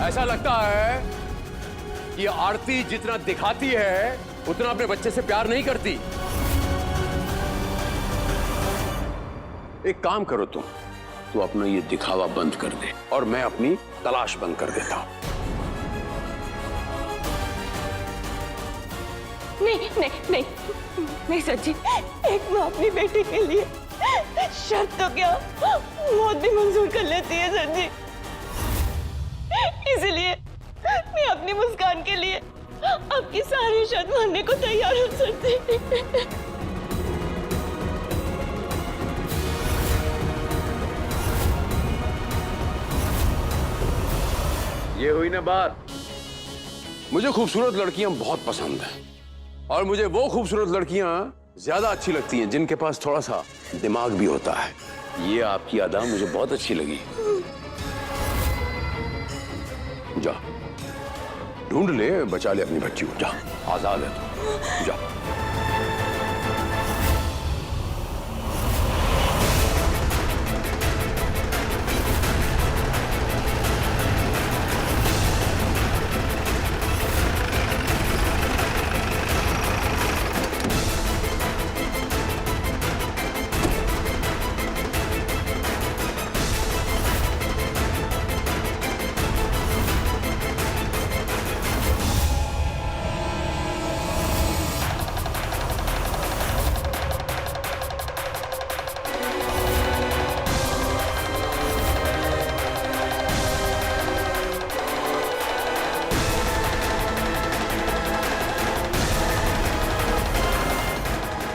ऐसा लगता है कि आरती जितना दिखाती है उतना अपने बच्चे से प्यार नहीं करती। एक काम करो तुम, तो अपना ये दिखावा बंद कर दे और मैं अपनी तलाश बंद कर देता हूं। नहीं नहीं नहीं नहीं सच्ची, एक माँ अपनी बेटी के लिए शर्त तो क्या मौत भी मंजूर कर लेती है सर जी। इसलिए मैं अपनी मुस्कान के लिए आपकी सारी शर्त मानने को तैयार हूँ सर जी। ये हुई ना बात। मुझे खूबसूरत लड़कियां बहुत पसंद हैं और मुझे वो खूबसूरत लड़कियां ज्यादा अच्छी लगती हैं जिनके पास थोड़ा सा दिमाग भी होता है। ये आपकी अदा मुझे बहुत अच्छी लगी। जा ढूंढ ले, बचा ले अपनी बच्ची को। जा, आजाद है तू, जा।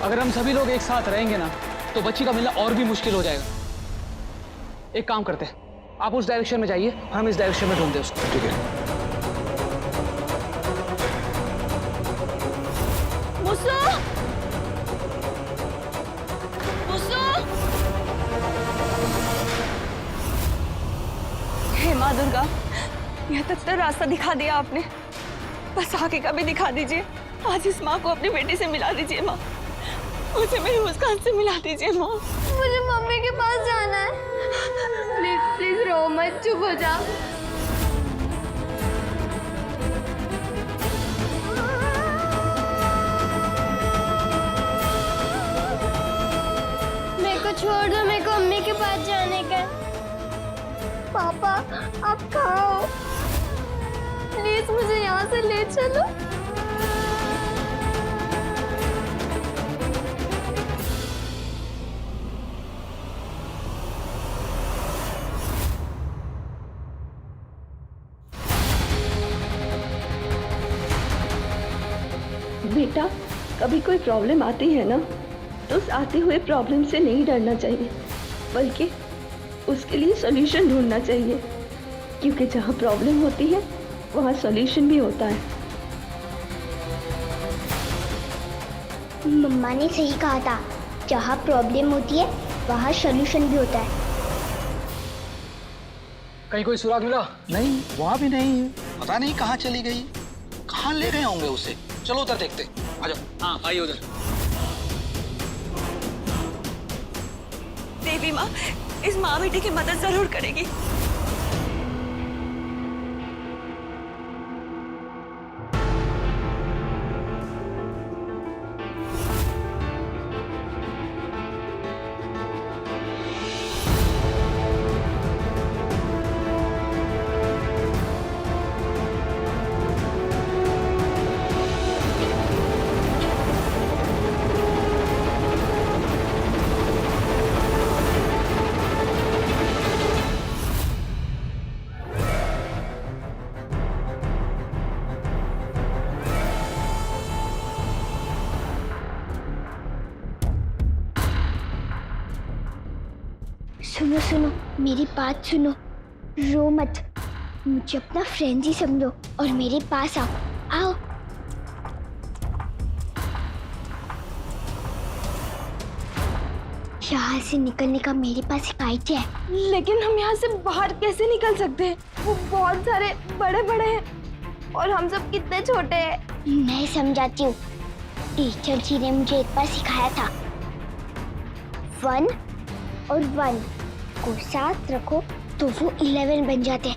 अगर हम सभी लोग एक साथ रहेंगे ना तो बच्ची का मिलना और भी मुश्किल हो जाएगा। एक काम करते हैं, आप उस डायरेक्शन में जाइए, हम इस डायरेक्शन में ढूंढते हैं उसको। ठीक है। मुस्सो! मुस्सो! हे माँ दुर्गा, यहाँ तक तो रास्ता दिखा दिया आपने, बस आगे का भी दिखा दीजिए। आज इस माँ को अपनी बेटी से मिला दीजिए माँ, मुझे मेरी मुस्कान से मिला दीजिए माँ। मुझे मम्मी के पास जाना है। प्लीज प्लीज रो मत, चुप हो जा। मेरे को छोड़ दो, मेरे को मम्मी के पास जाने का है। पापा आप कहाँ हो? प्लीज मुझे यहाँ से ले चलो। बेटा, कभी कोई प्रॉब्लम आती है ना तो उस आते हुए प्रॉब्लम से नहीं डरना चाहिए, बल्कि उसके लिए सॉल्यूशन ढूंढना चाहिए, क्योंकि जहाँ प्रॉब्लम होती है वहाँ सॉल्यूशन भी होता है। मम्मा ने सही कहा था, जहाँ प्रॉब्लम होती है वहाँ सॉल्यूशन भी होता है। कहीं कोई सुराग मिला? नहीं, वहाँ भी नहीं। पता नहीं कहाँ चली गई, कहाँ ले गए होंगे उसे। चलो उधर देखते। आ जाओ। हाँ आइए उधर। देवी माँ इस माँ बेटी की मदद जरूर करेगी। सुनो सुनो, मेरी बात सुनो, रो मत, मुझे अपना फ्रेंड ही समझो और मेरे पास आओ। आओ। यहाँ से निकलने का मेरे पास एक आइडिया है। लेकिन हम यहाँ से बाहर कैसे निकल सकते हैं? वो बहुत सारे बड़े बड़े हैं और हम सब कितने छोटे हैं। मैं समझाती हूँ। टीचर जी ने मुझे एक बार सिखाया था, 1 और 1 को साथ रखो तो वो 11 बन जाते हैं।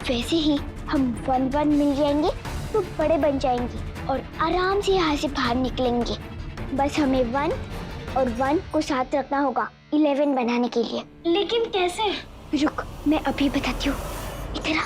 वैसे ही हम 1-1 मिल जाएंगे तो बड़े बन जाएंगे और आराम से यहाँ से बाहर निकलेंगे। बस हमें 1 और 1 को साथ रखना होगा 11 बनाने के लिए। लेकिन कैसे? रुक, मैं अभी बताती हूँ। इधर आ।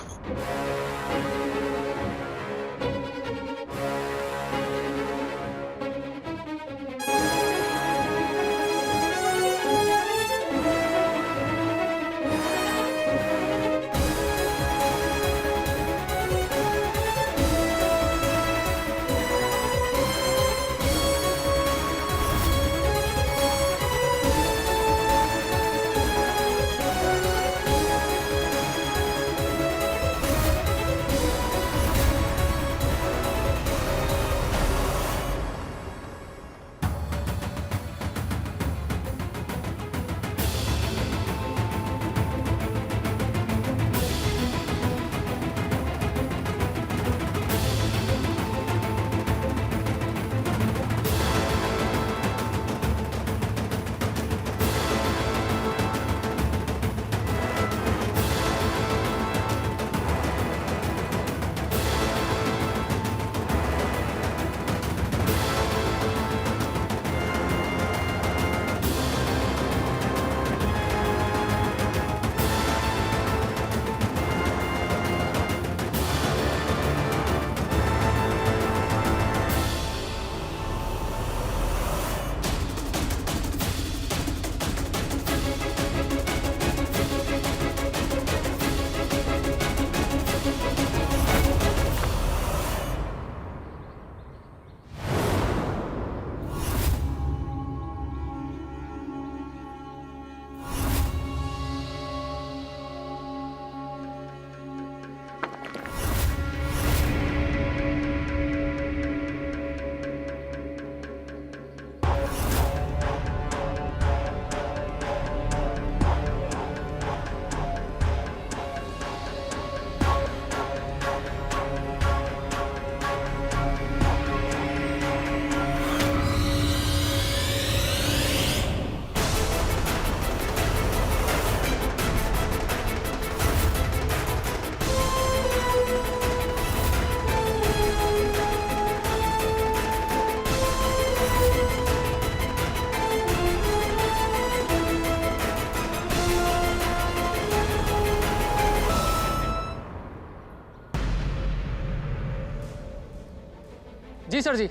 जी सर जी।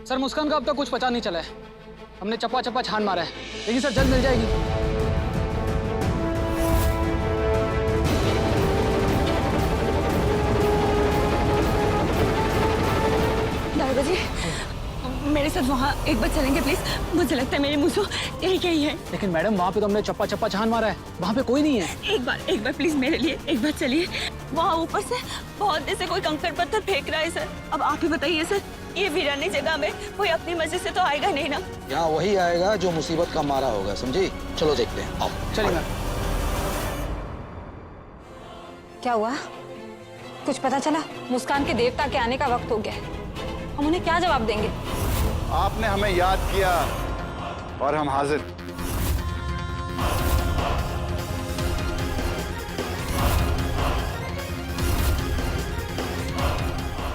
सर मुस्कान का अब तक कुछ पता नहीं चला है। हमने चप्पा चप्पा छान मारा है, लेकिन सर जल्द मिल जाएगी। दारोगा जी, मेरे साथ वहाँ एक बार चलेंगे प्लीज? मुझे लगता है मेरे मुंह से यही कही है। लेकिन मैडम वहाँ पे तो हमने चप्पा चप्पा छान मारा है, वहाँ पे कोई नहीं है। एक बार प्लीज मेरे लिए एक बार चलिए। वहाँ ऊपर से बहुत देर से कोई कंकड़ पत्थर फेंक रहा है सर। अब आप ही बताइए सर, ये वीरानी जगह में कोई अपनी मर्जी से तो आएगा नहीं ना? यहाँ वही आएगा जो मुसीबत का मारा होगा, समझी? चलो देखते हैं, आओ। चलिए मैम। क्या हुआ? कुछ पता चला? मुस्कान के देवता के आने का वक्त हो गया है। हम उन्हें क्या जवाब देंगे? आपने हमें याद किया और हम हाजिर।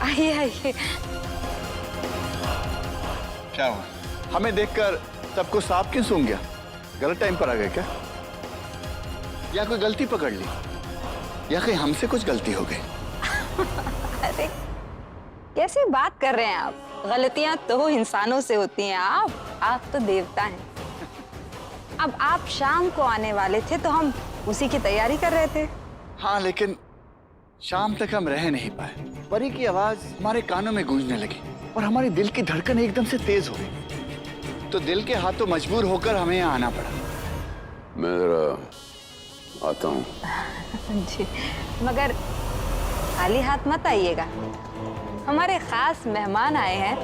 आइए आइए। क्या हुआ? हमें देखकर सबको सांप क्यों सूंघ गया? गलत टाइम पर आ गए क्या? या कोई गलती पकड़ ली? या कहीं हमसे कुछ गलती हो गई? अरे कैसी बात कर रहे हैं आप? गलतियां तो इंसानों से होती हैं। आप तो देवता हैं। अब आप शाम को आने वाले थे तो हम उसी की तैयारी कर रहे थे। हाँ, लेकिन शाम तक हम रह नहीं पाए। परी की आवाज हमारे कानों में गूंजने लगी और हमारे दिल की धड़कन एकदम से तेज हो गई। तो दिल के हाथों मजबूर होकर हमें यहाँ आना पड़ा। मैं जरा आता हूँ। जी, मगर खाली हाथ मत आइएगा। हमारे खास मेहमान आए हैं।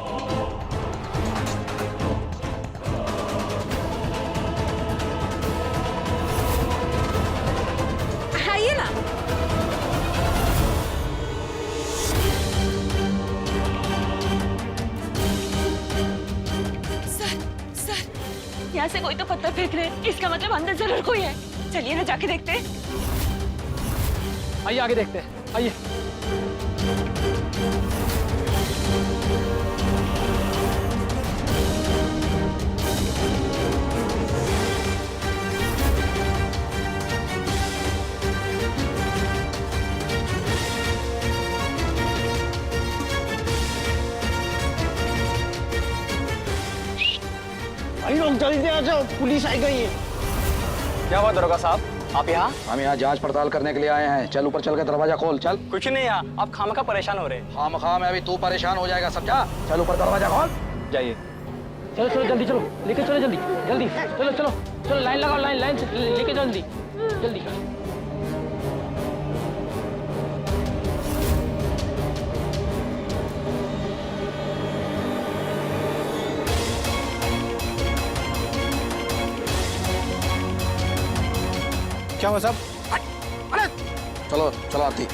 आइए ना। सर, यहाँ से कोई तो पत्थर फेंक रहे हैं। इसका मतलब अंदर जरूर कोई है। चलिए ना जाके देखते हैं। आइए आगे देखते हैं, आइए। भाई लोग जल्दी आ जाओ, पुलिस आई गई है। क्या हुआ दरोगा साहब, आप यहाँ? हम यहाँ जांच पड़ताल करने के लिए आए हैं। चल ऊपर चल के दरवाजा खोल, चल। कुछ नहीं यहाँ, आप खामखा परेशान हो रहे। खामखा में अभी तू परेशान हो जाएगा, समझा? चल ऊपर दरवाजा खोल। जाइए। चलो चलो जल्दी चलो, लेके चलो जल्दी जल्दी, चलो चलो चलो, लाइन लगाओ, लाइन लाइन से लेके चलो जल्दी जल्दी। क्या हुआ साहब? चलो चलो आती।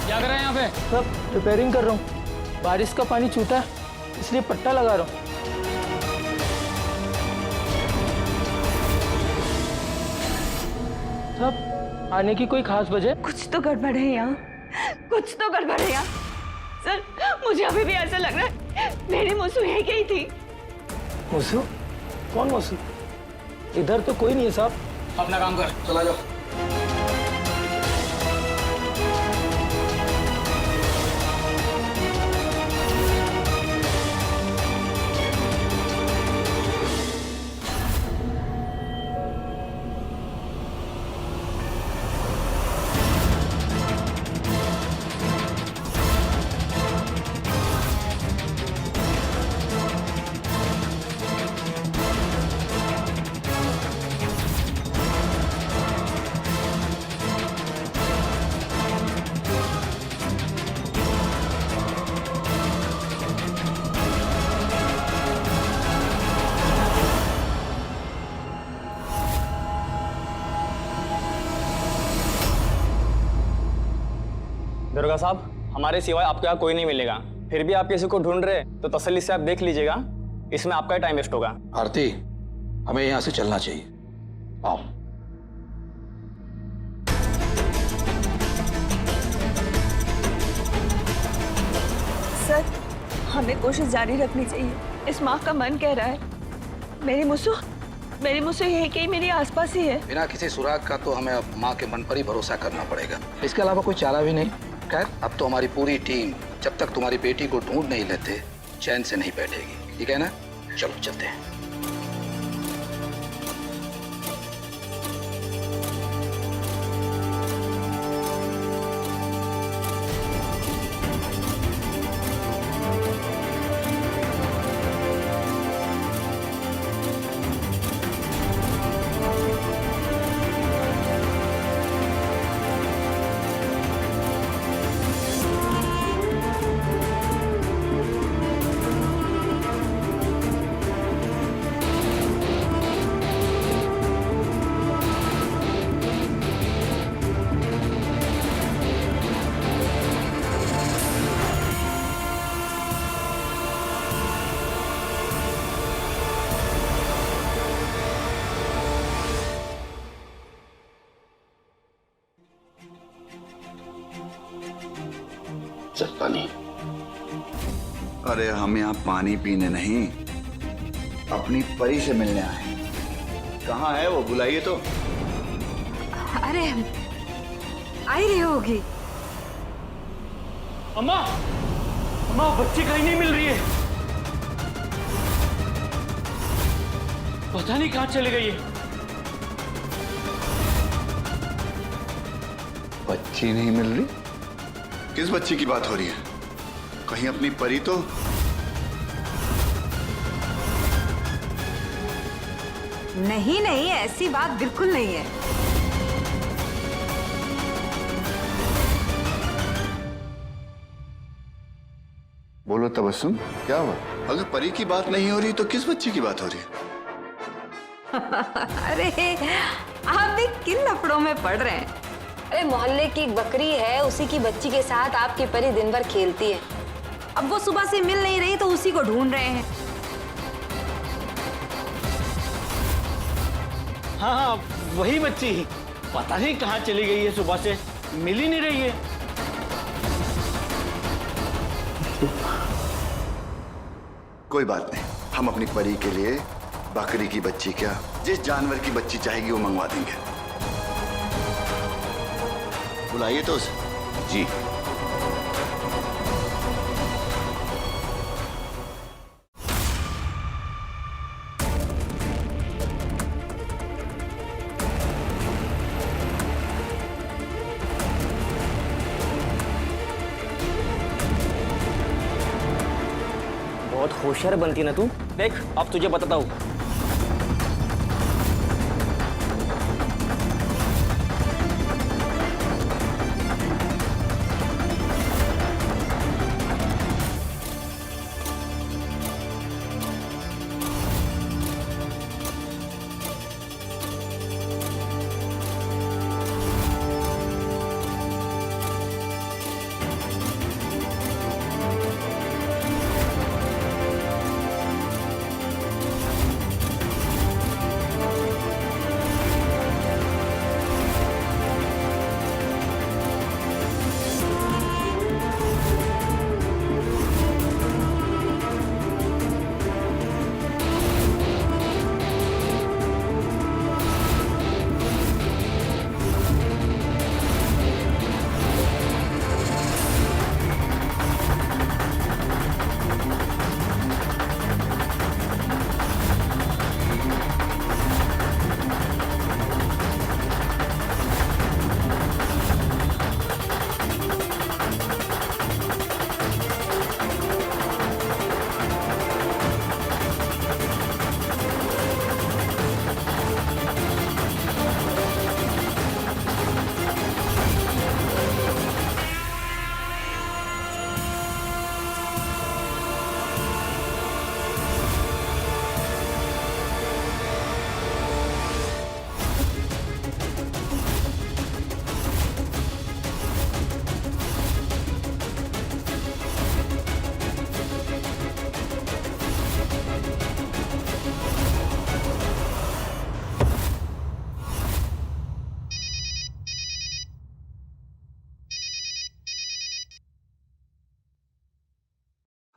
क्या कर रहे हैं यहाँ पे? सब रिपेयरिंग कर रहा हूँ, बारिश का पानी छूटा है इसलिए पट्टा लगा रहा हूँ। सब आने की कोई खास वजह? कुछ तो गड़बड़ है यहाँ, कुछ तो गड़बड़ है यहाँ। सर मुझे अभी भी ऐसा लग रहा है मेरी मुसु यहीं गई थी। मुसु? कौन मुसु? इधर तो कोई नहीं है साहब। अपना काम कर, चला जाओ। दरोगा साहब, हमारे सिवाय आपके यहाँ कोई नहीं मिलेगा। फिर भी आप किसी को ढूंढ रहे तो तसल्ली से आप देख लीजिएगा, इसमें आपका टाइम वेस्ट होगा। आरती, हमें यहाँ से चलना चाहिए। आओ। सर हमें कोशिश जारी रखनी चाहिए, इस माँ का मन कह रहा है। मेरी मुसु यही कहीं मेरे आसपास ही है। बिना किसी सुराग का तो हमें अब माँ के मन पर ही भरोसा करना पड़ेगा, इसके अलावा कोई चारा भी नहीं। खैर, अब तो हमारी पूरी टीम जब तक तुम्हारी बेटी को ढूंढ नहीं लेते चैन से नहीं बैठेगी, ठीक है ना? चलो चलते हैं। पानी। अरे हम यहाँ पानी पीने नहीं, अपनी परी से मिलने आए। कहाँ है वो, बुलाइए तो। अरे आ ही रही होगी। अम्मा, अम्मा बच्ची कहीं नहीं मिल रही है, पता नहीं कहाँ चली गई है। बच्ची नहीं मिल रही? किस बच्ची की बात हो रही है? कहीं अपनी परी तो? नहीं नहीं, ऐसी बात बिल्कुल नहीं है। बोलो तबस्सुम, क्या हुआ? अगर परी की बात नहीं हो रही तो किस बच्ची की बात हो रही है? अरे आप भी किन लफड़ों में पड़ रहे हैं? अरे मोहल्ले की एक बकरी है, उसी की बच्ची के साथ आपकी परी दिन भर खेलती है। अब वो सुबह से मिल नहीं रही तो उसी को ढूंढ रहे हैं। हाँ हाँ, वही बच्ची। पता नहीं कहाँ चली गई है, सुबह से मिल ही नहीं रही है। कोई बात नहीं, हम अपनी परी के लिए बकरी की बच्ची क्या, जिस जानवर की बच्ची चाहेगी वो मंगवा देंगे। बुलाइए तो उसे। जी। बहुत होशियार बनती ना तू। देख अब तुझे बताता हूँ।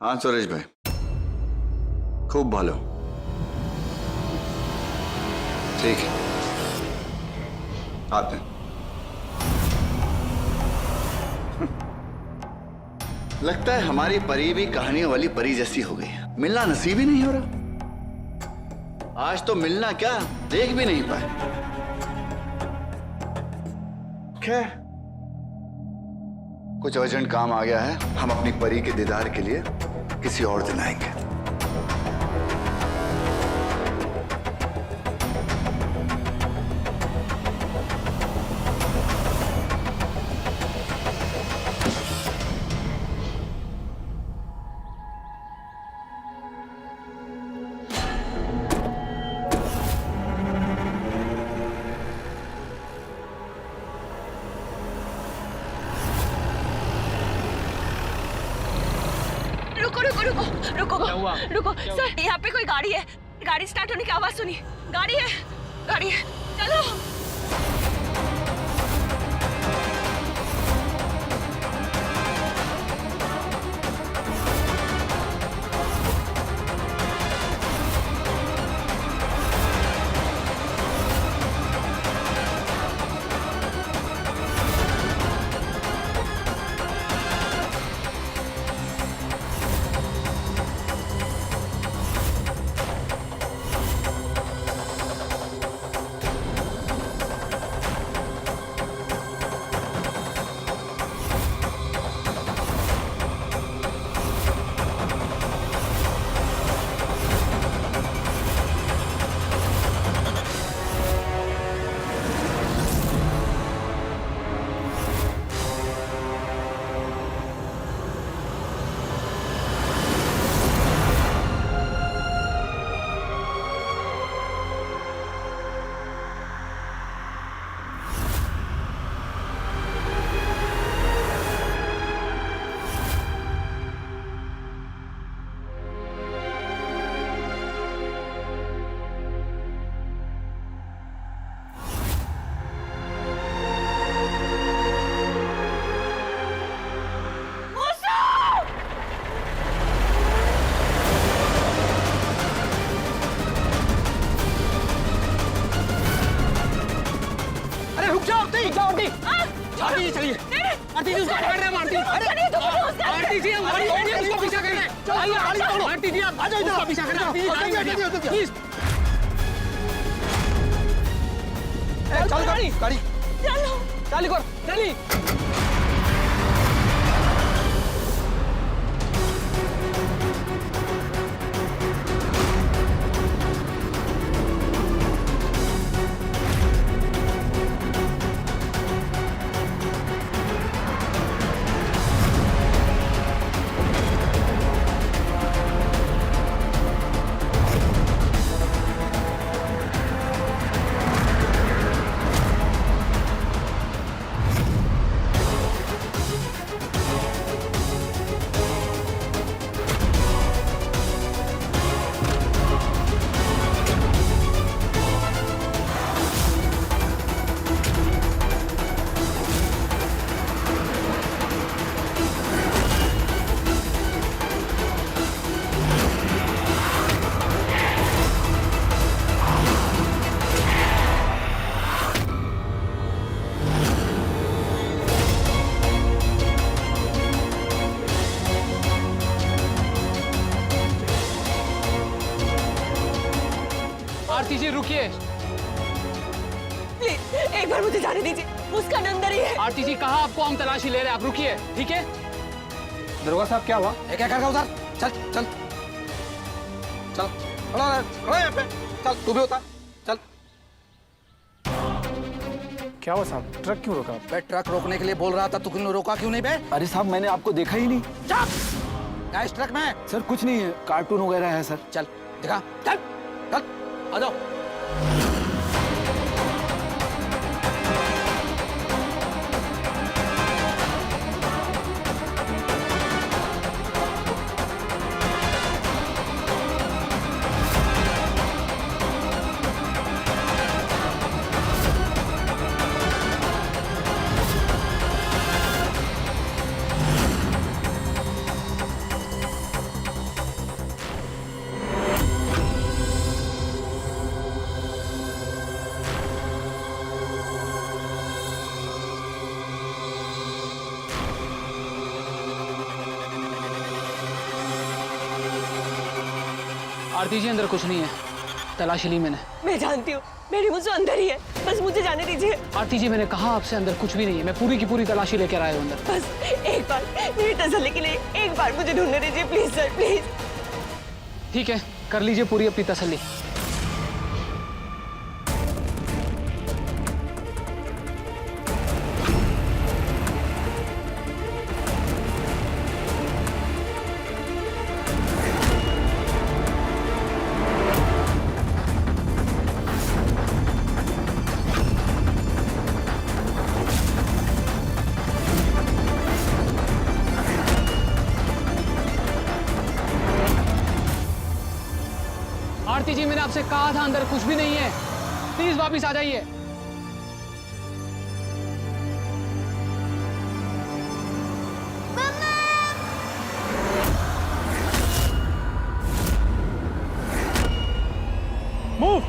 हाँ सुरेश भाई, खूब भालो। ठीक है, आते हैं। लगता है हमारी परी भी कहानियों वाली परी जैसी हो गई है। मिलना नसीब ही नहीं हो रहा। आज तो मिलना क्या, देख भी नहीं पाए। खैर, कुछ अर्जेंट काम आ गया है। हम अपनी परी के दीदार के लिए किसी और दिन आएंगे। रुको सर, यहाँ पे कोई गाड़ी है। गाड़ी स्टार्ट होने की आवाज सुनी। गाड़ी है, गाड़ी है, चलो। आरती जी चलिए। आरती जी उसको पकड़ रहे हैं आरती। आरती जी हमारी बेटी है, उसको पीछा कर रहे हैं। आइए आरती जी आप उसका पीछा कर रहे हैं। प्लीज चल गाड़ी गाड़ी चलो चाली कर चाली। आरती जी रुकिए। प्लीज एक बार मुझे जाने दीजिए, मुस्कान अंदर ही है। आरती जी कहाँ आपको हम तलाशी ले रहे हैं, आप रुकिए ठीक है। दरोगा साहब क्या हुआ? क्या कर रहा उधर? चल चल चल खड़ा रह, खड़ा यहाँ पे। चल तू भी होता चल। क्या हुआ साहब, ट्रक क्यों रोका? बे ट्रक रोकने के लिए बोल रहा था, तू क्यों रोका क्यों नहीं बे? अरे साहब मैंने आपको देखा ही नहीं। चल क्या इस ट्रक में? सर कुछ नहीं है, कार्टून वगैरह है सर। चल दिखा, चल चल आ जाओ। आरती जी अंदर कुछ नहीं है, तलाशी ली मैंने। मैं जानती हूँ मेरी मुझसे अंदर ही है, बस मुझे जाने दीजिए। आरती जी मैंने कहा आपसे अंदर कुछ भी नहीं है, मैं पूरी की पूरी तलाशी लेकर आया हूँ अंदर। बस एक बार मेरी तसल्ली के लिए एक बार मुझे ढूंढने दीजिए प्लीज सर, प्लीज। ठीक है कर लीजिए पूरी अपनी तसल्ली। आरती जी मैंने आपसे कहा था अंदर कुछ भी नहीं है, प्लीज वापस आ जाइए। मूव।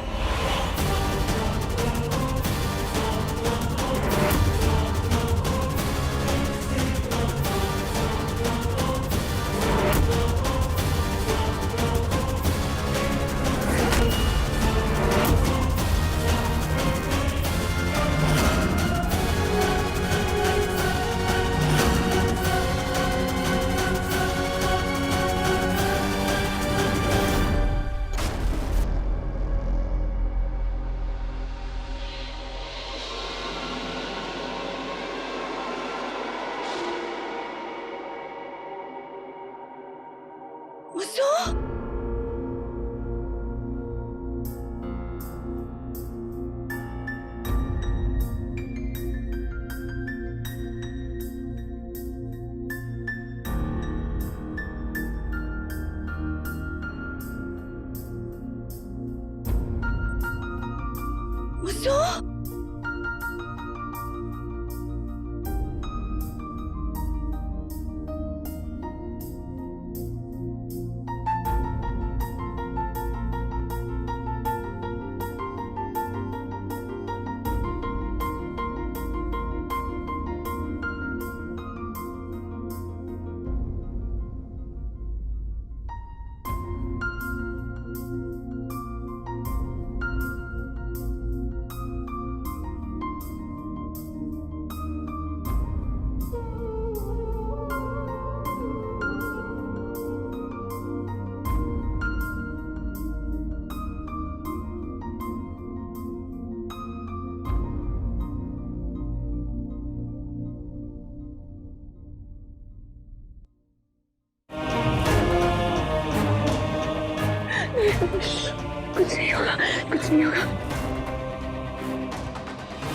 कुछ नहीं होगा, कुछ नहीं होगा।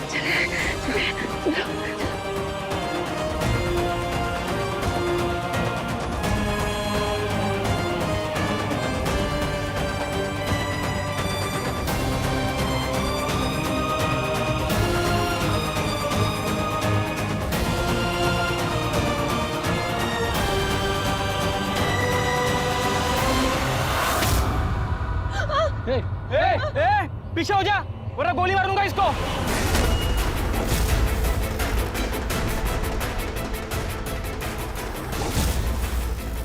चले चले चलो। पीछे हो जा वरना गोली मार दूंगा इसको।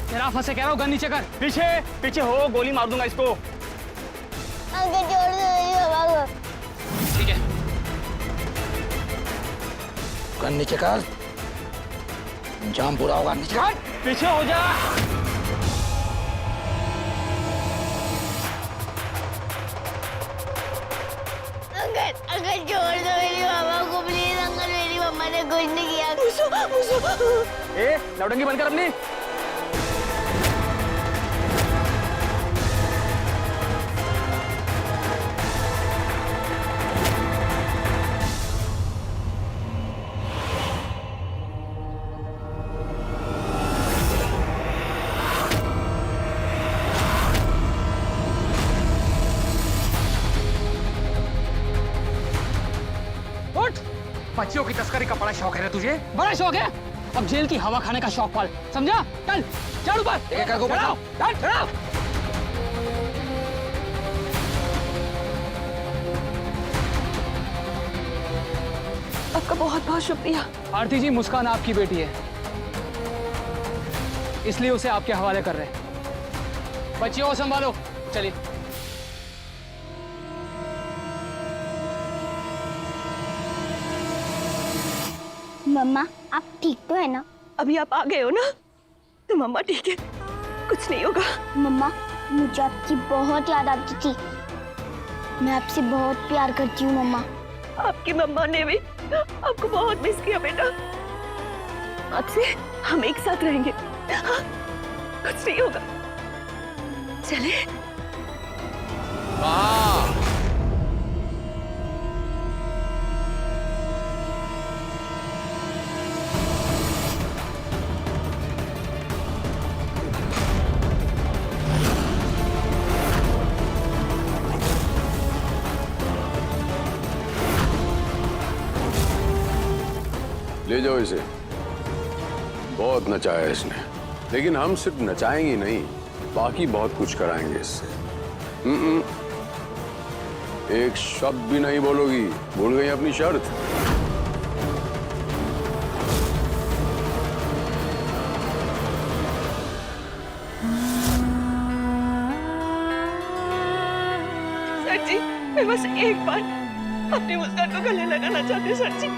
तेरा फंसे कह रहा हूँ, गन नीचे कर। पीछे पीछे हो, गोली मार दूंगा इसको। अंकल छोड़ दो मेरी मम्मा को। ठीक है। गन नीचे कर, जाम पूरा होगा। नीचे कर। पीछे हो जा। अंकल छोड़ दो मेरी मम्मा को प्लीज। अंकल मेरी मम्मा ने कुछ नहीं किया। ए लौटंगी बंद कर अपनी। बच्चियों की तस्करी का बड़ा शौक है रे तुझे? बड़ा शौक है? अब जेल की हवा खाने का शौक पाल, समझा? चल चढ़ ऊपर। चढ़ाओ, चढ़ाओ। आपका बहुत बहुत शुक्रिया। आरती जी, मुस्कान आपकी बेटी है, इसलिए उसे आपके हवाले कर रहे हैं। बच्चियों को संभालो। चलिए। मम्मा आप ठीक तो है ना? अभी आप आ गए हो ना, तो मम्मा ठीक है, कुछ नहीं होगा। मम्मा मुझे आपकी बहुत याद आती थी। मैं आपसे बहुत प्यार करती हूँ मम्मा। आपकी मम्मा ने भी आपको बहुत मिस किया बेटा। आपसे हम एक साथ रहेंगे, हाँ? कुछ नहीं होगा। चले। ले जाओ इसे, बहुत नचाया इसने, लेकिन हम सिर्फ नचाएंगे नहीं, बाकी बहुत कुछ कराएंगे इससे। एक शब्द भी नहीं बोलोगी, भूल गई अपनी शर्त? सर जी, मैं बस एक बार अपनी मुस्कान को गले लगाना चाहती हूँ सर जी।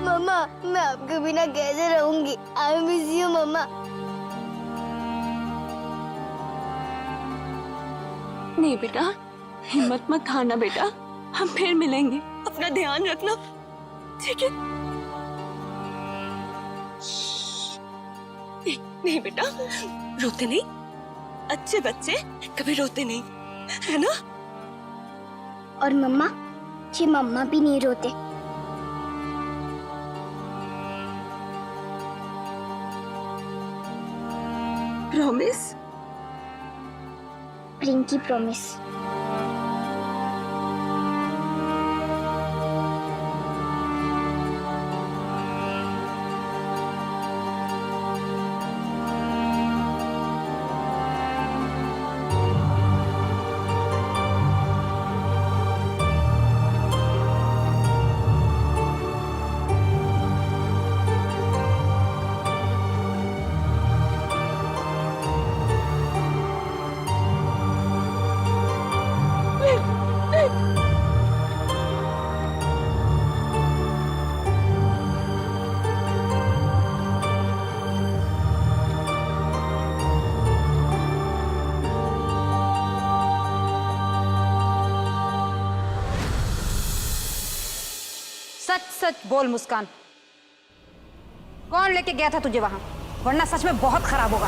मम्मा मैं आपके बिना कैसे रहूंगी? आई मिस यू मम्मा। नहीं बेटा, हिम्मत मत हारना बेटा, हम फिर मिलेंगे। अपना ध्यान रखना, ठीक है? नहीं, नहीं बेटा, रोते नहीं। अच्छे बच्चे कभी रोते नहीं, है ना? और मम्मा जी, मम्मा भी नहीं रोते। प्रॉमिस? प्रिंकी प्रॉमिस। सच सच बोल मुस्कान, कौन लेके गया था तुझे वहां? वरना सच में बहुत खराब होगा।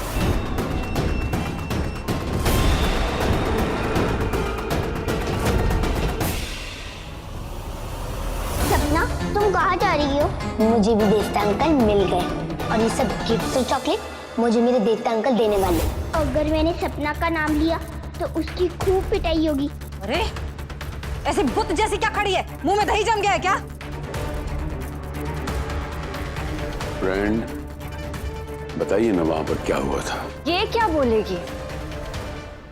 सपना, तुम कहाँ जा रही हो? मुझे भी देवता अंकल मिल गए और ये सब गिफ्ट और चॉकलेट मुझे मेरे देवता अंकल देने वाले। अगर मैंने सपना का नाम लिया तो उसकी खूब पिटाई होगी। अरे ऐसे बुत जैसी क्या खड़ी है? मुंह में दही जम गया है क्या? फ्रेंड, बताइए ना वहां पर क्या हुआ था। ये क्या बोलेगी?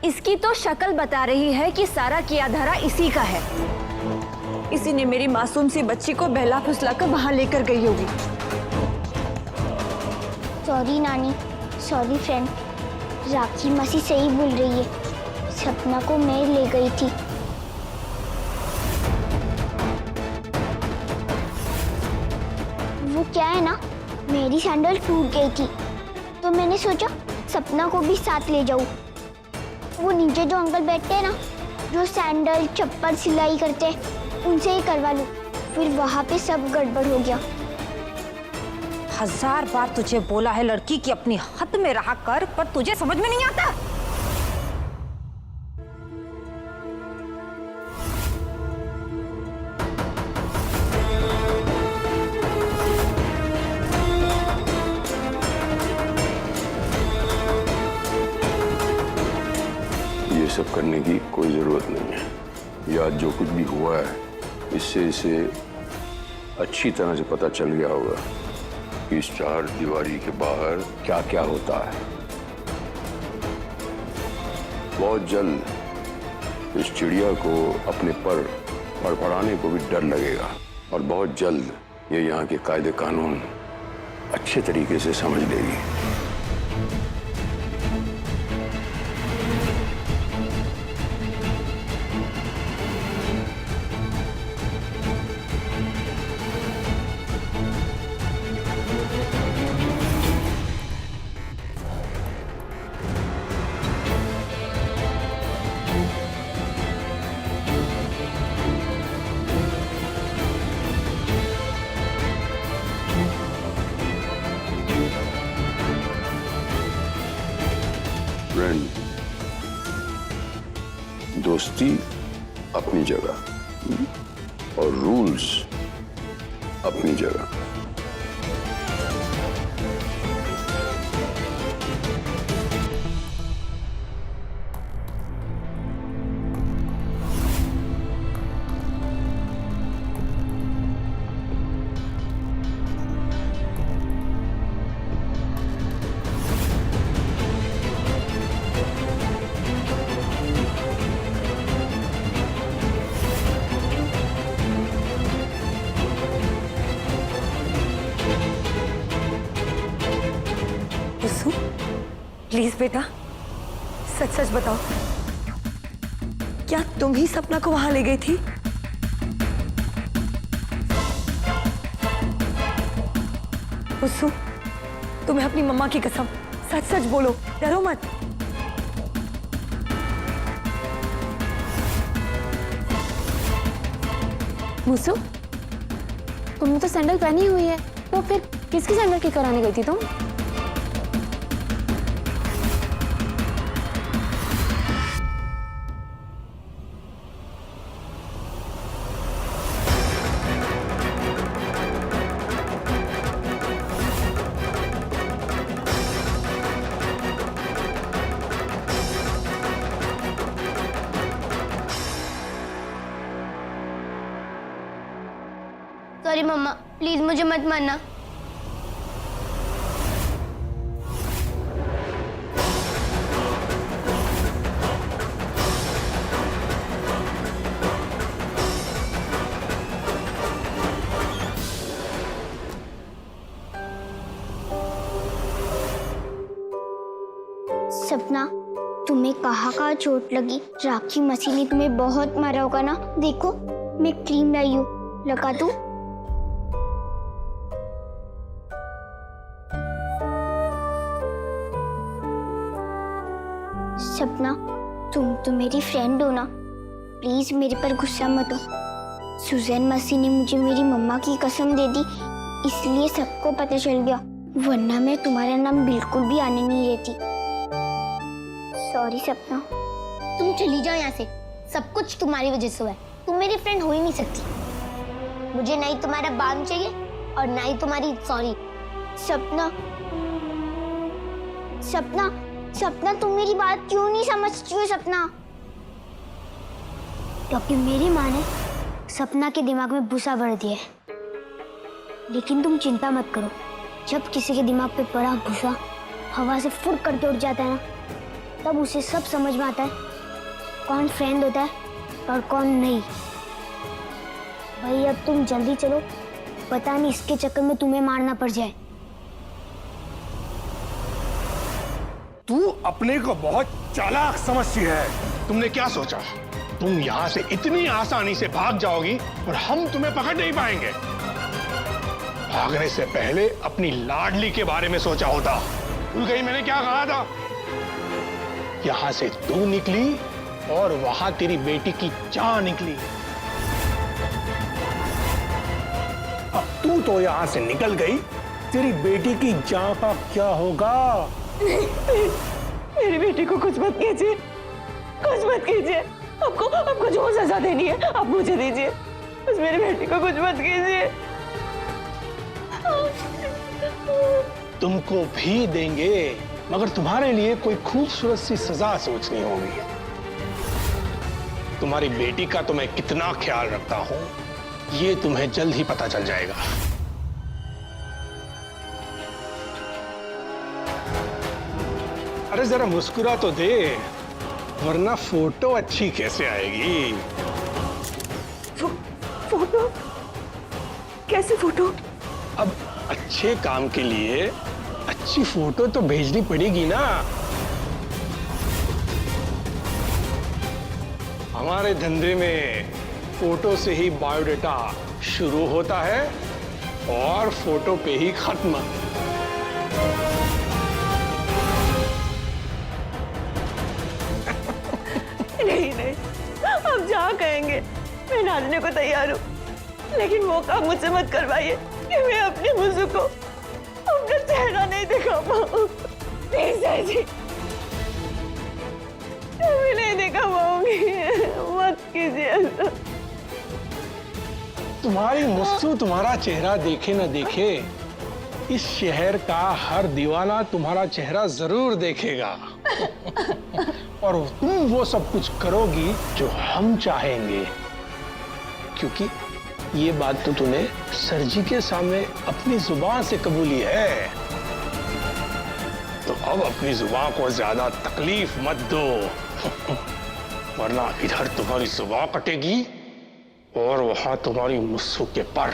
इसकी तो शक्ल बता रही है कि सारा किया धरा इसी का है। इसी ने मेरी मासूम सी बच्ची को बहला फुसला कर वहां लेकर गई होगी। सॉरी नानी, सॉरी फ्रेंड। राखी मसी सही बोल रही है, सपना को मैं ले गई थी। वो क्या है ना, मेरी सैंडल टूट गई थी तो मैंने सोचा सपना को भी साथ ले जाऊं। वो नीचे जो अंकल बैठते हैं ना, जो सैंडल चप्पल सिलाई करते हैं, उनसे ही करवा लूं। फिर वहां पे सब गड़बड़ हो गया। 1000 बार तुझे बोला है लड़की की अपनी हद में रहा कर, पर तुझे समझ में नहीं आता। ये सब करने की कोई जरूरत नहीं है। या जो कुछ भी हुआ है इससे इसे अच्छी तरह से पता चल गया होगा कि इस चार दीवारी के बाहर क्या क्या होता है। बहुत जल्द इस चिड़िया को अपने पर फड़फड़ाने को भी डर लगेगा और बहुत जल्द ये यहाँ के कायदे कानून अच्छे तरीके से समझ लेगी। फ्रेंड, दोस्ती अपनी जगह और रूल्स अपनी जगह। प्लीज बेटा, सच सच बताओ, क्या तुम ही सपना को वहां ले गई थी? उस्सू, तुम्हें अपनी मम्मा की कसम, सच सच बोलो, डरो मत। मुसु, तुमने तो सैंडल पहनी हुई है, तो फिर किसकी सैंडल की कराने गई थी तुम? सॉरी मम्मा, प्लीज मुझे मत मारना। सपना, तुम्हें कहाँ चोट लगी? राखी मसी ने तुम्हें बहुत मारा होगा ना। देखो, मैं क्रीम लाई हूँ, लगा दूँ? सपना, तुम तो मेरी फ्रेंड हो ना, प्लीज मेरे पर गुस्सा मत हो। सुजैन मसी ने मुझे मेरी मम्मा की कसम दे दी, इसलिए सबको पता चल गया, वरना मैं तुम्हारा नाम बिल्कुल भी आने नहीं देती। सॉरी सपना। तुम चली जाओ यहाँ से, सब कुछ तुम्हारी वजह से हुआ है। तुम मेरी फ्रेंड हो ही नहीं सकती। मुझे ना ही तुम्हारा बाम चाहिए और ना ही तुम्हारी सॉरी। सपना, सपना, सपना, तुम मेरी बात क्यों नहीं समझती हो सपना? क्योंकि मेरी माँ ने सपना के दिमाग में भूसा भर दिया है। लेकिन तुम चिंता मत करो, जब किसी के दिमाग पे पड़ा भूसा हवा से फुट करके उड़ जाता है ना, तब उसे सब समझ में आता है कौन फ्रेंड होता है और कौन नहीं। भाई अब तुम जल्दी चलो, पता नहीं इसके चक्कर में तुम्हें मारना पड़ जाए। तू अपने को बहुत चालाक समझती है। तुमने क्या सोचा, तुम यहाँ से इतनी आसानी से भाग जाओगी और हम तुम्हें पकड़ नहीं पाएंगे? भागने से पहले अपनी लाडली के बारे में सोचा होता। भूल गई मैंने क्या कहा था? यहाँ से तू निकली और वहां तेरी बेटी की जान निकली। अब तू तो यहाँ से निकल गई, तेरी बेटी की जान का क्या होगा? मेरी बेटी को कुछ मत कीजिए, कुछ मत कीजिए। आपको जो सजा देनी है आप मुझे दीजिए, बस मेरी बेटी को कुछ मत कीजिए। तुमको भी देंगे, मगर तुम्हारे लिए कोई खूबसूरत सी सजा सोचनी होगी। तुम्हारी बेटी का तो मैं कितना ख्याल रखता हूं, ये तुम्हें जल्द ही पता चल जाएगा। अरे जरा मुस्कुरा तो दे, वरना फोटो अच्छी कैसे आएगी? फोटो? कैसी फोटो? अब अच्छे काम के लिए अच्छी फोटो तो भेजनी पड़ेगी ना। हमारे धंधे में फोटो से ही बायोडाटा शुरू होता है और फोटो पे ही खत्म। नहीं, अब जहाँ कहेंगे मैं नाचने को तैयार हूँ, लेकिन वो काम मुझसे मत करवाइए कि मैं अपनी मुझे को अपना चेहरा नहीं दिखा पाऊँ। प्लीज जी, मैं नहीं दिखा पाऊंगी, मत कीजिए ऐसा। तुम्हारी मुस्सू तुम्हारा चेहरा देखे न देखे, इस शहर का हर दीवाना तुम्हारा चेहरा जरूर देखेगा। और तुम वो सब कुछ करोगी जो हम चाहेंगे, क्योंकि ये बात तो तूने सर जी के सामने अपनी जुबान से कबूली है। तो अब अपनी जुबान को ज्यादा तकलीफ मत दो, वरना इधर तुम्हारी जुबान कटेगी और वहां तुम्हारी मुस्सू के पर।